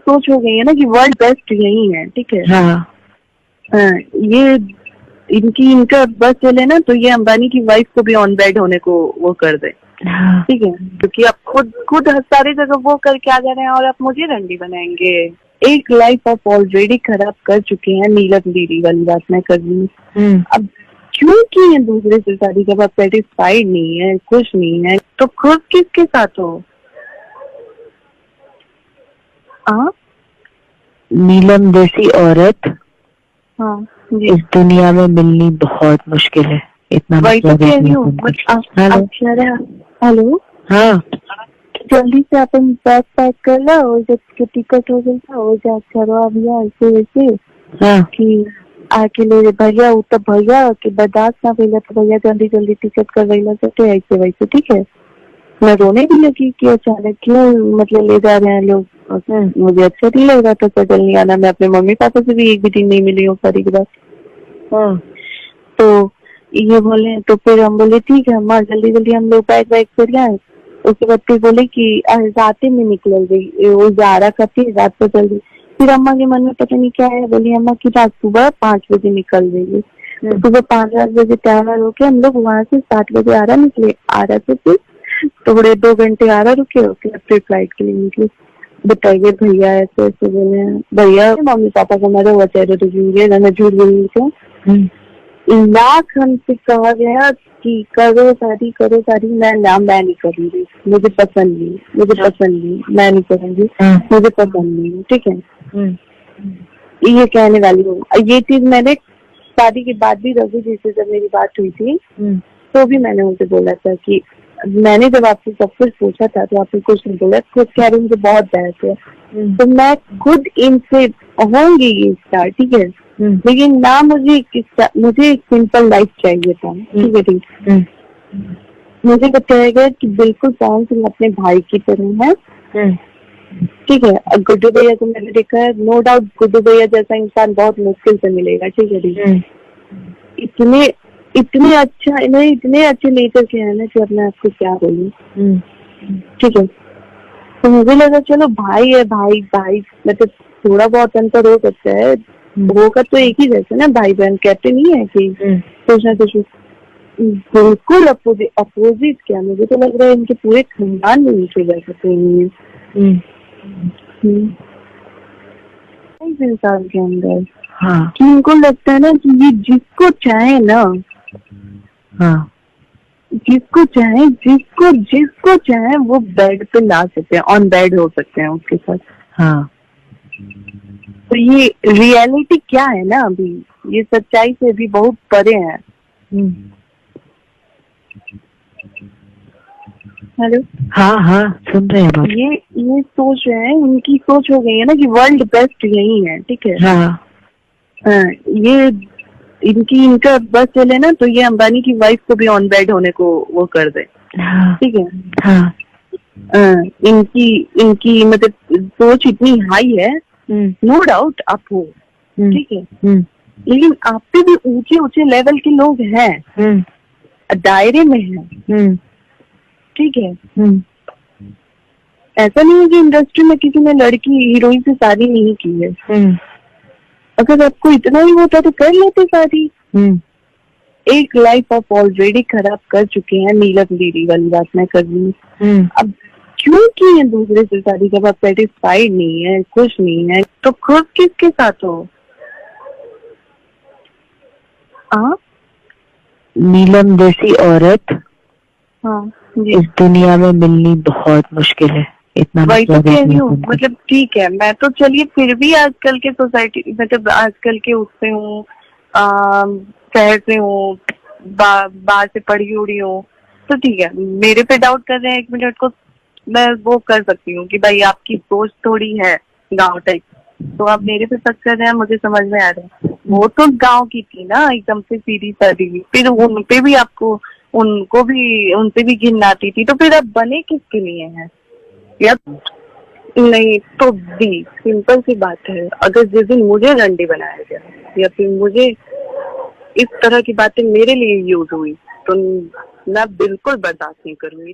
सोच हो गई है ना कि वर्ल्ड बेस्ट यही है, ठीक है। हाँ, ये इनका बस चले ना तो ये अंबानी की वाइफ को भी ऑन बेड होने को वो कर दे, ठीक है, क्योंकि आप खुद सारी जगह वो करके आ जा रहे हैं और आप मुझे रंडी बनाएंगे। एक लाइफ आप ऑलरेडी खराब कर चुके हैं, नीलम दीदी वाली बात मैं कर रही हूँ। अब क्यों की है दूसरे से शादी, जब आप सेटिस्फाइड नहीं है, खुश नहीं है, तो खुद किसके साथ हो? नीलम जैसी औरत हाँ इस दुनिया में मिलनी बहुत मुश्किल है, इतना वही तो कह रही हूँ। हेलो, हाँ, जल्दी से अपन बैग पैक कर ला और जब टिकट हो गई था वो जा करो अभी ऐसे वैसे कि आके ले भैया, तब भैया के बर्दाश्त ना पहले तो भैया जल्दी जल्दी टिकट कर रही सकते ऐसे वैसे, ठीक है। मैं रोने भी लगी कि अचानक क्यों मतलब ले जा रहे हैं लोग, मुझे अच्छा नहीं लग रहा था सजल नहीं आना। मैं अपने मम्मी पापा से भी एक भी दिन नहीं मिली हूँ सारी के बाद। तो ये बोले, तो फिर हम बोले ठीक है अम्मा जल्दी जल्दी हम लोग बैग वैग कर जाए। उसके बाद फिर बोले कि रात में निकल गई, वो 11 का थी रात को जल्दी। फिर अम्मा के मन में पता नहीं क्या है, बोली अम्मा की रात सुबह 5 बजे निकल गई। सुबह 5-8 बजे तैयार होके हम लोग वहाँ से 7 बजे आरा निकले। आरा से फिर थोड़े 2 घंटे आरा रुके, उसके फिर फ्लाइट के लिए निकले। बताइए भैया ऐसे ऐसे बोले, भैया मम्मी पापा को मेरे वो चेहरे तो मैं झूठ बोली थी। लाख हमसे कहा गया कि करो शादी, मैं नहीं करूंगी, मुझे पसंद नहीं, मैं नहीं करूंगी, मुझे पसंद नहीं, ठीक है। ये कहने वाली हूँ। ये चीज मैंने शादी के बाद भी रघु जी से जब मेरी बात हुई थी तो भी मैंने उनसे बोला था कि मैंने जब आपसे सब कुछ पूछा था तो आपने कुछ नहीं बोला, खुद कह रही मुझे बहुत बहस है, तो मैं खुद इनसे होंगी ये स्टार, ठीक है, लेकिन ना मुझे एक सिंपल लाइफ चाहिए था, ठीक है, ठीक। मुझे बताया गया कि बिल्कुल पवन सिंह अपने भाई की तरह है, ठीक है। गुड्डू भैया को मैंने देखा है, नो डाउट गुड्डू भैया जैसा इंसान बहुत मुश्किल से मिलेगा, ठीक है, ठीक। इतने अच्छे नेचर के हैं ना कि अब मैं आपको क्या बोलूं, ठीक है। तो मुझे लगा चलो भाई है, भाई मतलब थोड़ा बहुत अंतर हो सकता है, होगा तो एक ही जैसे ना, भाई बहन कहते नहीं है कि कुछ ना कुछ। बिल्कुल अपोजिट क्या, मुझे तो लग रहा है इनके पूरे खानदान में नीचे जैसे नहीं है इस इंसान के अंदर। कि इनको लगता है ना कि ये जिसको चाहे ना, जिसको चाहे वो बेड पे ला सकते हैं, ऑन बेड हो सकते हैं उसके साथ। तो ये रियलिटी क्या है ना, अभी ये सच्चाई से भी बहुत परे है। हेलो, हाँ सुन रहे हैं। ये सोच रहे हैं, उनकी सोच हो गई है ना कि वर्ल्ड बेस्ट यही है, ठीक है। ये इनका बस चले ना तो ये अंबानी की वाइफ को भी ऑन बेड होने को वो कर दे, ठीक है। इनकी मतलब सोच इतनी हाई है, नो डाउट आप हो, ठीक है, लेकिन आप पे भी ऊंचे लेवल के लोग हैं, दायरे में हैं, ठीक है। ऐसा नहीं है कि इंडस्ट्री में किसी ने लड़की हीरोइन से शादी नहीं की है। अगर आपको इतना ही होता तो कर लेते शादी। एक लाइफ आप ऑलरेडी खराब कर चुके हैं, नीलम दीदी वाली बात मैं कर रही हूँ। अब क्यों की है दूसरे से शादी, जब आप सेटिस्फाइड नहीं है, खुश नहीं है, तो खुद किसके साथ हो? नीलम जैसी औरत इस दुनिया में मिलनी बहुत मुश्किल है, इतना वही तो कह रही हूँ। मतलब ठीक है, मैं तो चलिए फिर भी आजकल के सोसाइटी मतलब आजकल के उससे हूँ, शहर से हूँ, बाहर से पढ़ी उड़ी हूँ, तो ठीक है। मेरे पे डाउट कर रहे हैं 1 मिनट को, मैं वो कर सकती हूँ कि भाई आपकी सोच थोड़ी है गांव टाइप, तो आप मेरे पे शक कर रहे हैं, मुझे समझ में आ रहा है। वो तो गांव की थी ना, एकदम से सीधी सादी, फिर उनपे भी आपको उनसे भी घिन आती थी, तो फिर आप बने किसके लिए हैं? या नहीं तो भी सिंपल सी बात है, अगर जिस दिन मुझे रंडी बनाया गया या फिर मुझे इस तरह की बातें मेरे लिए यूज हुई तो मैं बिल्कुल बर्दाश्त नहीं करूंगी।